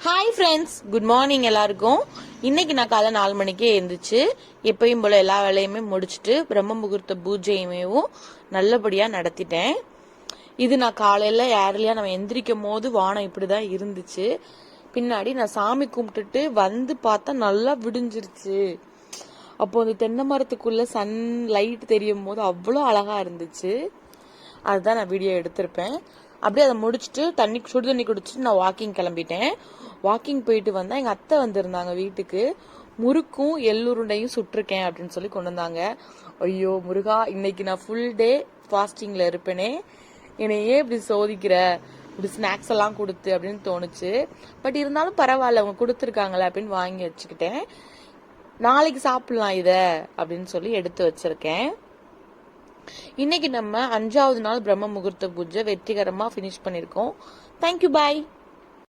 Hi friends, good morning எல்லாருக்கும். இன்னைக்கு நான் காலை 4 மணிக்கே எழுந்திரிச்சு எப்பயும் போல எல்லா வேலையுமே முடிச்சுட்டு பிரம்ம முகூர்த்த பூஜையுமே நல்லபடியா நடத்திட்டேன். இது நான் காலையில ஏர்லியா நம்ம எந்திரிக்கும் போது வானம் இப்படிதான் இருந்துச்சு. பின்னாடி நான் சாமி கும்பிட்டுட்டு வந்து பார்த்தா நல்லா விடிஞ்சிருச்சு. அப்போ அந்த தென்னை மரத்துக்குள்ள சன் லைட் தெரியும் போது அவ்வளோ அழகா இருந்துச்சு. அதுதான் நான் வீடியோ எடுத்திருப்பேன். அப்படியே அதை முடிச்சுட்டு சுடு தண்ணி குடிச்சிட்டு நான் வாக்கிங் கிளம்பிட்டேன். வாக்கிங் போயிட்டு வந்தா எங்க அத்தை வந்திருந்தாங்க வீட்டுக்கு. முறுக்கும் எள்ளுருண்டையும் சுட்டிருக்கேன் அப்படின்னு சொல்லி கொண்டு வந்தாங்க. ஐயோ முருகா, இன்னைக்கு நான் ஃபுல் டே ஃபாஸ்டிங்ல இருப்பேனே, என்னை ஏன் இப்படி சோதிக்கிற, இப்படி ஸ்நாக்ஸ் எல்லாம் கொடுத்து அப்படின்னு தோணுச்சு. பட் இருந்தாலும் பரவாயில்ல, அவங்க கொடுத்துருக்காங்களே அப்படின்னு வாங்கி வச்சுக்கிட்டேன். நாளைக்கு சாப்பிடலாம் இத அப்படின்னு சொல்லி எடுத்து வச்சிருக்கேன். இன்னைக்கு நம்ம 5வது நாள் பிரம்ம முகூர்த்த பூஜை வெற்றிகரமா ஃபினிஷ் பண்ணிருக்கோம். தேங்க்யூ, பாய்.